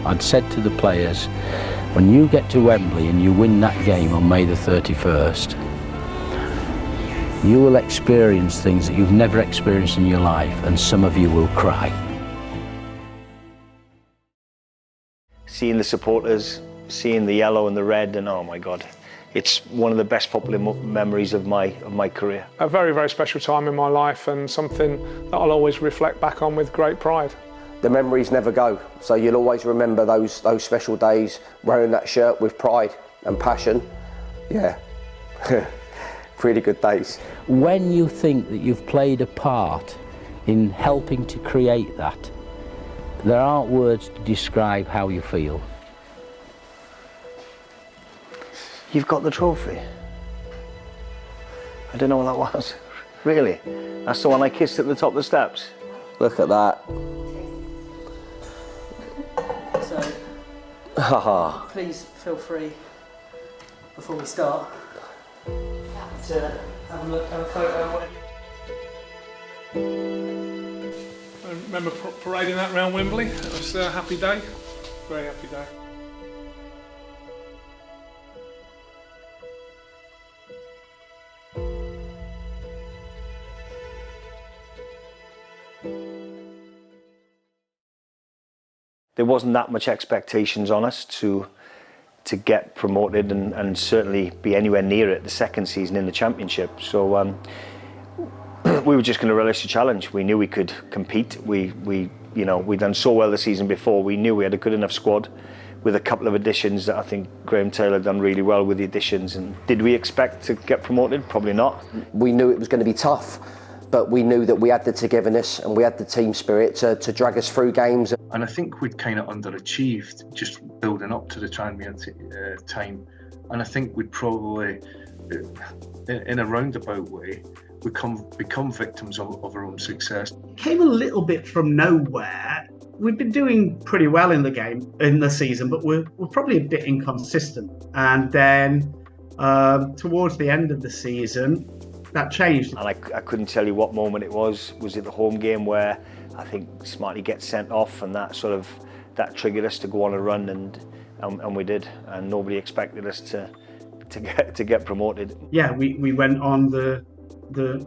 I'd said to the players, when you get to Wembley and you win that game on May the 31st, you will experience things that you've never experienced in your life, and some of you will cry. Seeing the supporters, seeing the yellow and the red, and oh my God, it's one of the best footballing memories of my career. A very, very special time in my life, and something that I'll always reflect back on with great pride. The memories never go, so you'll always remember those special days wearing that shirt with pride and passion. Yeah, pretty good days. When you think that you've played a part in helping to create that, there aren't words to describe how you feel. You've got the trophy? I didn't know what that was. Really? That's the one I kissed at the top of the steps? Look at that. So, please feel free, before we start, to have a look, have a photo. I remember parading that around Wembley. It was a happy day, very happy day. There wasn't that much expectations on us to get promoted and certainly be anywhere near it the second season in the Championship. So we were just going to relish the challenge. We knew we could compete. We'd done so well the season before. We knew we had a good enough squad with a couple of additions that I think Graham Taylor done really well with the additions. And did we expect to get promoted? Probably not. We knew it was going to be tough, but we knew that we had the togetherness and we had the team spirit to drag us through games. And I think we'd kind of underachieved just building up to the Tranmere time. And I think we'd probably, in a roundabout way, become victims of our own success. Came a little bit from nowhere. We've been doing pretty well in the season, but we're probably a bit inconsistent. And then towards the end of the season, that changed. And I couldn't tell you what moment it was. Was it the home game where I think Smarty gets sent off, and that triggered us to go on a run, and we did, and nobody expected us to get promoted. Yeah, we went on the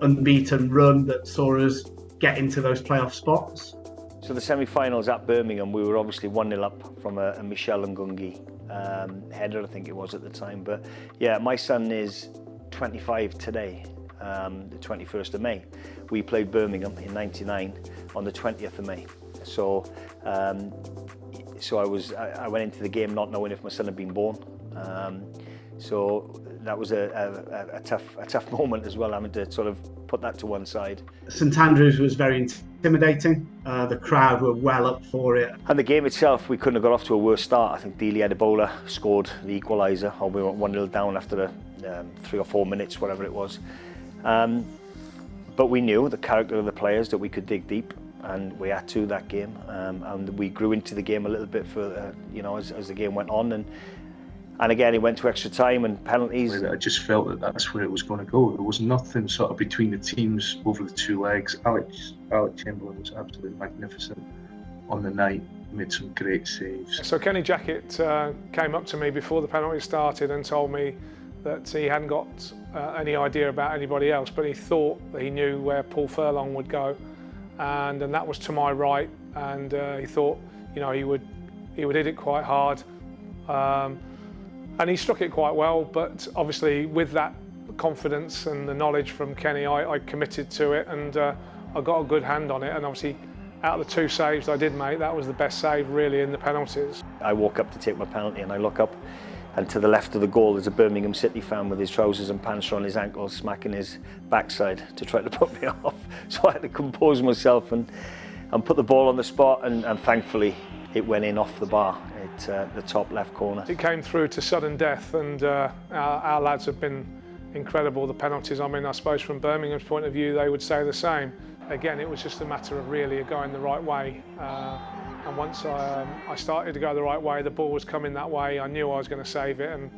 unbeaten run that saw us get into those playoff spots. So the semi-finals at Birmingham, we were obviously 1-0 up from a Michel Ngungi header, I think it was at the time. But yeah, my son is 25 today, the 21st of May. We played Birmingham in '99 on the 20th of May. So I went into the game not knowing if my son had been born. So that was a tough moment as well, having to sort of put that to one side. St Andrews was very intimidating. The crowd were well up for it. And the game itself, we couldn't have got off to a worse start. I think Dealey Adebola scored the equaliser, or we were 1-0 down after 3 or 4 minutes, whatever it was. But we knew the character of the players that we could dig deep, and we had to that game. And we grew into the game a little bit further, as the game went on. And again, it went to extra time and penalties. I just felt that that's where it was going to go. There was nothing sort of between the teams over the two legs. Alec Chamberlain was absolutely magnificent on the night, made some great saves. So Kenny Jackett came up to me before the penalty started and told me that he hadn't got any idea about anybody else, but he thought that he knew where Paul Furlong would go, and that was to my right, and he thought he would hit it quite hard. And he struck it quite well, but obviously with that confidence and the knowledge from Kenny, I committed to it, and I got a good hand on it. And obviously, out of the 2 saves I did make, that was the best save really in the penalties. I walk up to take my penalty, and I look up, and to the left of the goal there's a Birmingham City fan with his trousers and pants on his ankles, smacking his backside to try to put me off. So I had to compose myself and put the ball on the spot, and thankfully it went in off the bar at the top left corner. It came through to sudden death, and our lads have been incredible, the penalties. I mean, I suppose from Birmingham's point of view, they would say the same. Again, it was just a matter of really going the right way. And once I started to go the right way, the ball was coming that way, I knew I was going to save it, and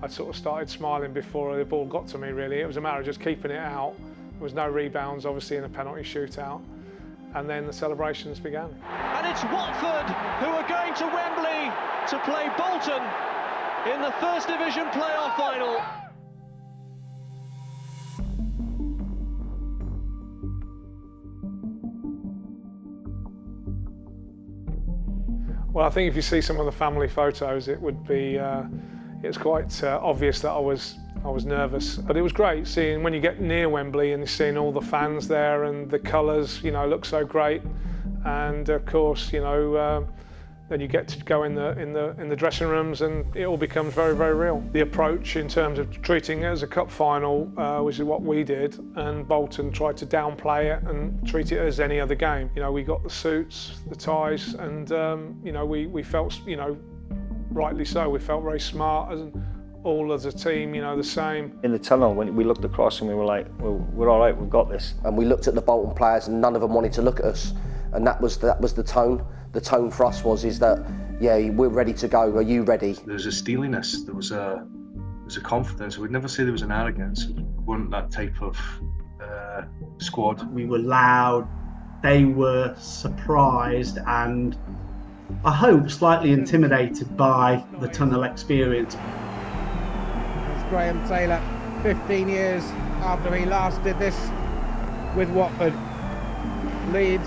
I sort of started smiling before the ball got to me, really. It was a matter of just keeping it out. There was no rebounds, obviously, in a penalty shootout. and then the celebrations began. And it's Watford who are going to Wembley to play Bolton in the First Division playoff final. Well, I think if you see some of the family photos, it would be, it's quite obvious that I was nervous. But it was great seeing when you get near Wembley and seeing all the fans there and the colours, you know, look so great. And of course, you know, then you get to go in the dressing rooms and it all becomes very, very real. The approach in terms of treating it as a cup final, which is what we did, and Bolton tried to downplay it and treat it as any other game. You know, we got the suits, the ties, and you know, we felt, you know, rightly so, we felt very smart and all as a team, you know, the same. In the tunnel, when we looked across and we were like, well, we're all right, we've got this. And we looked at the Bolton players and none of them wanted to look at us. And that was the tone. The tone for us is that, yeah, we're ready to go. Are you ready? There was a steeliness. There was a confidence. We'd never say there was an arrogance. We weren't that type of squad. We were loud. They were surprised and, I hope, slightly intimidated by the tunnel experience. It's Graham Taylor, 15 years after he last did this with Watford, leads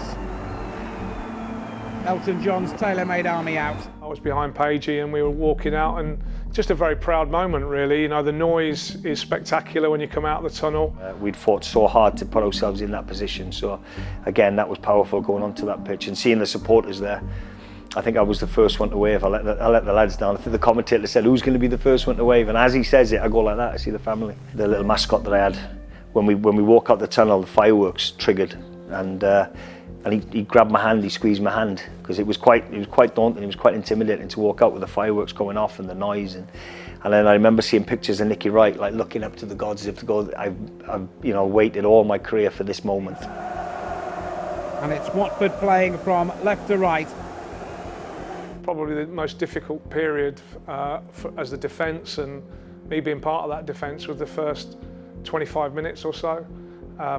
Elton John's tailor-made army out. I was behind Pagey and we were walking out, and just a very proud moment really. You know, the noise is spectacular when you come out of the tunnel. We'd fought so hard to put ourselves in that position, so again that was powerful going onto that pitch and seeing the supporters there. I think I was the first one to wave. I let the lads down. I think the commentator said, who's going to be the first one to wave? And as he says it, I go like that, I see the family. The little mascot that I had, when we walk out the tunnel, the fireworks triggered, and he grabbed my hand, he squeezed my hand, because it was quite daunting, it was quite intimidating to walk out with the fireworks going off and the noise. And then I remember seeing pictures of Nicky Wright, like looking up to the gods, as if to go, I've you know, waited all my career for this moment. And it's Watford playing from left to right. Probably the most difficult period as the defence, and me being part of that defence, was the first 25 minutes or so.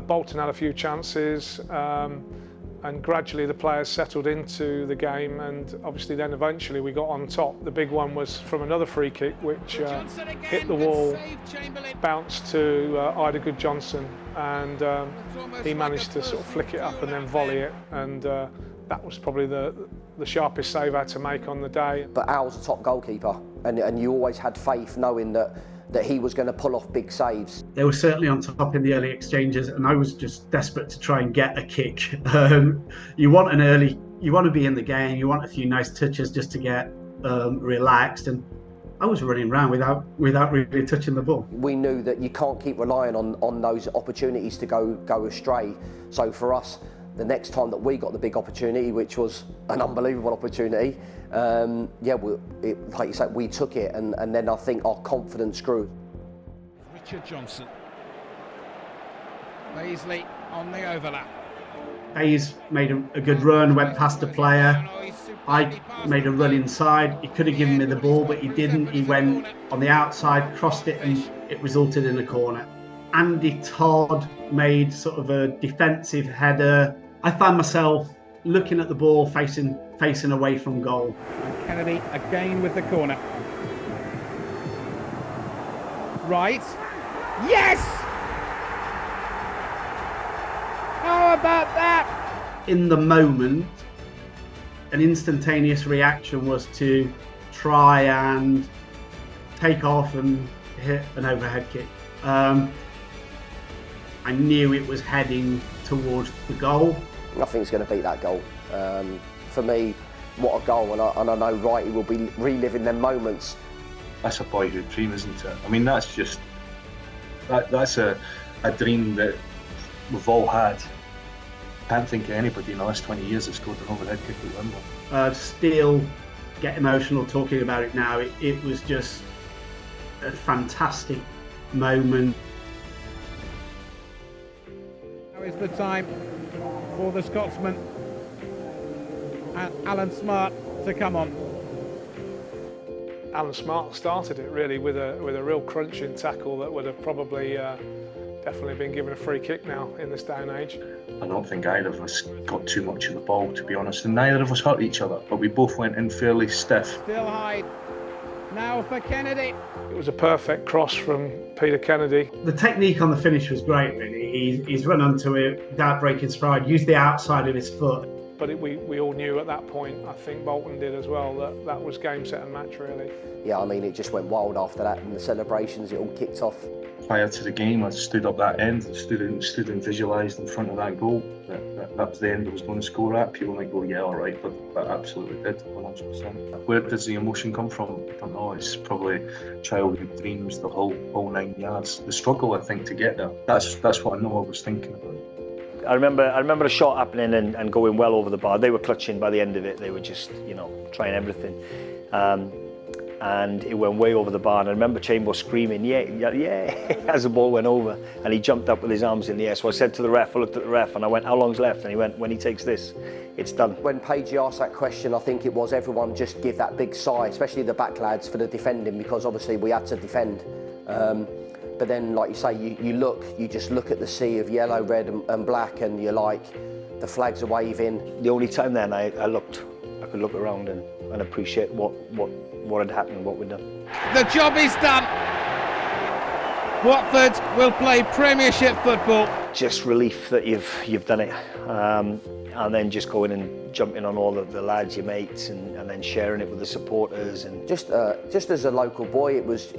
Bolton had a few chances, and gradually the players settled into the game, and obviously then eventually we got on top. The big one was from another free kick which hit the wall, bounced to Ida Good-Johnson, and he managed to sort of flick it up and then volley it, and that was probably the sharpest save I had to make on the day. But Al's a top goalkeeper, and you always had faith knowing that he was going to pull off big saves. They were certainly on top in the early exchanges, and I was just desperate to try and get a kick. You want to be in the game, you want a few nice touches just to get relaxed, and I was running around without really touching the ball. We knew that you can't keep relying on those opportunities to go astray. So for us, the next time that we got the big opportunity, which was an unbelievable opportunity, like you said, we took it, and then I think our confidence grew. Richard Johnson. Paisley on the overlap. Hayes made a good run, went past a player. I made a run inside. He could have given me the ball, but he didn't. He went on the outside, crossed it, and it resulted in a corner. Andy Todd made sort of a defensive header. I found myself looking at the ball, facing away from goal. And Kennedy again with the corner. Right. Yes! How about that? In the moment, an instantaneous reaction was to try and take off and hit an overhead kick. I knew it was heading towards the goal. Nothing's going to beat that goal. For me, what a goal, and I know Wright will be reliving them moments. That's a boyhood dream, isn't it? I mean, that's just that's a dream that we've all had. I can't think of anybody in the last 20 years that's scored an overhead kick at Wembley. Still get emotional talking about it now. It was just a fantastic moment. Now is the time for the Scotsman and Allan Smart to come on. Allan Smart started it really with a real crunching tackle that would have probably definitely been given a free kick now in this day and age. I don't think either of us got too much of the ball, to be honest, and neither of us hurt each other, but we both went in fairly stiff. Still Hyde. Now for Kennedy. It was a perfect cross from Peter Kennedy. The technique on the finish was great, really. He's run onto it without breaking stride, used the outside of his foot. But we all knew at that point, I think Bolton did as well, that was game, set and match really. Yeah, I mean, it just went wild after that, and the celebrations, it all kicked off. Prior to the game, I stood up that end, stood and visualised in front of that goal. That was the end I was going to score at. People might go, yeah, all right, but that absolutely did, 100%. Where does the emotion come from? I don't know. It's probably childhood dreams, the whole 9 yards. The struggle, I think, to get there. That's what I know I was thinking about. I remember a shot happening and going well over the bar. They were clutching by the end of it. They were just, trying everything. And it went way over the bar. And I remember Chamber screaming, yeah, as the ball went over. And he jumped up with his arms in the air. So I said to the ref, I looked at the ref and I went, how long's left? And he went, when he takes this, it's done. When Page asked that question, I think it was everyone just give that big sigh, especially the back lads for the defending, because obviously we had to defend. But then, like you say, you just look at the sea of yellow, red and black, and you're like, the flags are waving. The only time then I could look around and appreciate what had happened, what we'd done. The job is done. Watford will play Premiership football. Just relief that you've done it, and then just going and jumping on all of the lads, your mates, and then sharing it with the supporters. And just as a local boy, it was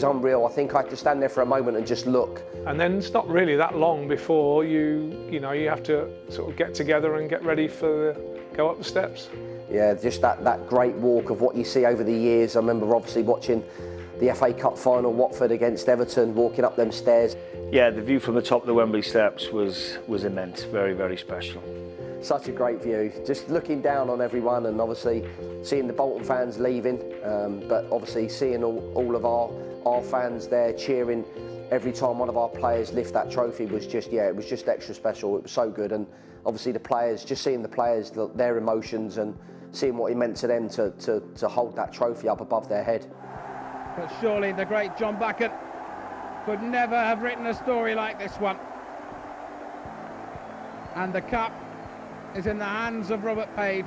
unreal. I think I had to stand there for a moment and just look. And then it's not really that long before you have to sort of get together and get ready for go up the steps. Yeah, just that great walk of what you see over the years. I remember obviously watching the FA Cup final, Watford against Everton, walking up them stairs. Yeah, the view from the top of the Wembley steps was immense, very, very special. Such a great view, just looking down on everyone and obviously seeing the Bolton fans leaving, but obviously seeing all of our fans there cheering every time one of our players lift that trophy was just, it was just extra special. It was so good, and obviously the players, just seeing the players, their emotions and seeing what it meant to them to hold that trophy up above their head. But surely the great John Bucket could never have written a story like this one. And the cup is in the hands of Robert Page,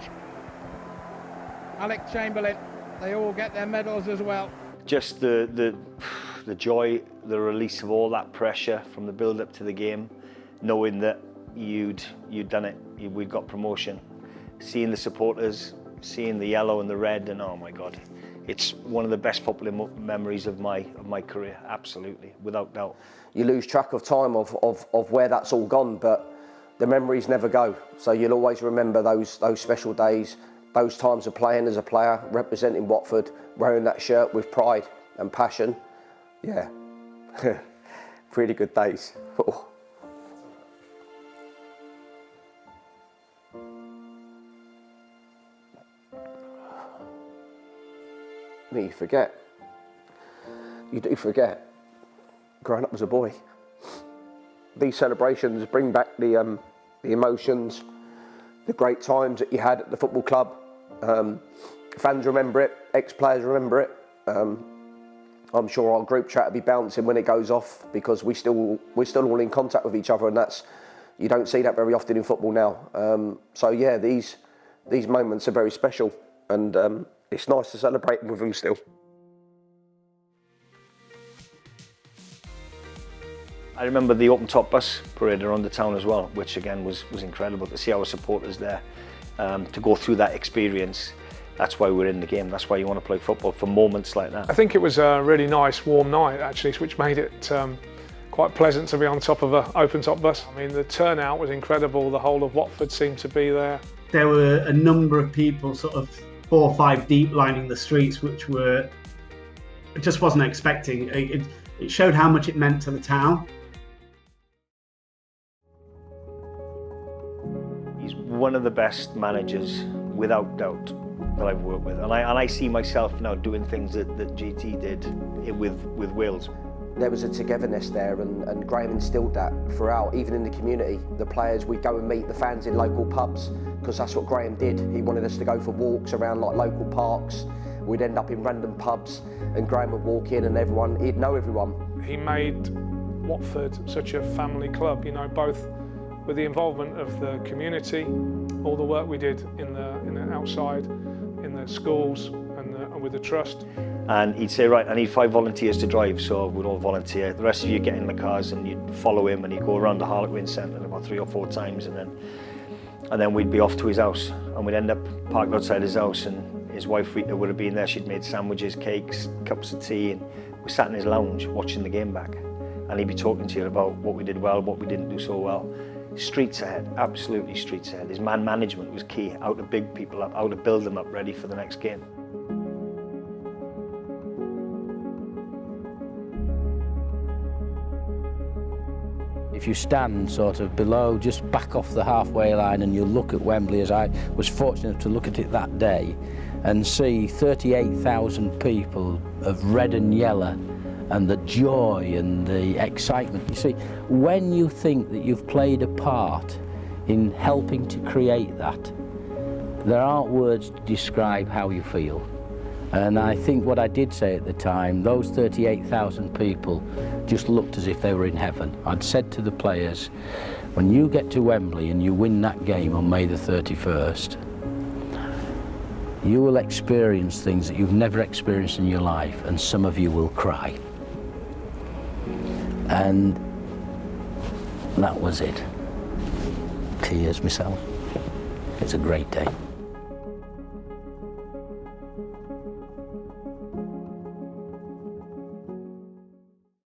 Alec Chamberlain. They all get their medals as well. Just the joy, the release of all that pressure from the build-up to the game, knowing that you'd done it, we'd got promotion, seeing the supporters, seeing the yellow and the red, and oh my God, it's one of the best footballing memories of my career, absolutely, without doubt. You lose track of time of where that's all gone, but the memories never go. So you'll always remember those special days, those times of playing as a player, representing Watford, wearing that shirt with pride and passion. Yeah, pretty good days. Oh. You forget. You do forget. Growing up as a boy. These celebrations bring back the emotions, the great times that you had at the football club. Fans remember it, ex-players remember it. I'm sure our group chat will be bouncing when it goes off, because we're still all in contact with each other, and you don't see that very often in football now. So yeah, these moments are very special, and it's nice to celebrate with them still. I remember the open top bus parade around the town as well, which again was incredible to see our supporters there, to go through that experience. That's why we're in the game. That's why you want to play football, for moments like that. I think it was a really nice warm night actually, which made it quite pleasant to be on top of an open top bus. I mean, the turnout was incredible. The whole of Watford seemed to be there. There were a number of people, sort of 4 or 5 deep, lining the streets, which I just wasn't expecting. It showed how much it meant to the town. He's one of the best managers, without doubt, that I've worked with, and I see myself now doing things that GT did with Wales. There was a togetherness there, and Graham instilled that throughout, even in the community. The players, we'd go and meet the fans in local pubs, because that's what Graham did. He wanted us to go for walks around like local parks. We'd end up in random pubs, and Graham would walk in, and he'd know everyone. He made Watford such a family club, you know, both with the involvement of the community, all the work we did in the outside, in the schools and with the trust. And he'd say, right, I need 5 volunteers to drive, so we'd all volunteer. The rest of you get in the cars and you'd follow him, and he'd go around the Harlequin Centre about 3 or 4 times, and then we'd be off to his house, and we'd end up parked outside his house, and his wife Rita would have been there. She'd made sandwiches, cakes, cups of tea, and we sat in his lounge watching the game back, and he'd be talking to you about what we did well, what we didn't do so well. Streets ahead, absolutely streets ahead. His man management was key, how to big people up, how to build them up ready for the next game. If you stand sort of below, just back off the halfway line, and you look at Wembley, as I was fortunate to look at it that day, and see 38,000 people of red and yellow, and the joy and the excitement. You see, when you think that you've played a part in helping to create that, there aren't words to describe how you feel. And I think what I did say at the time, those 38,000 people just looked as if they were in heaven. I'd said to the players, when you get to Wembley and you win that game on May the 31st, you will experience things that you've never experienced in your life, and some of you will cry. And that was it. Tears myself. It's a great day.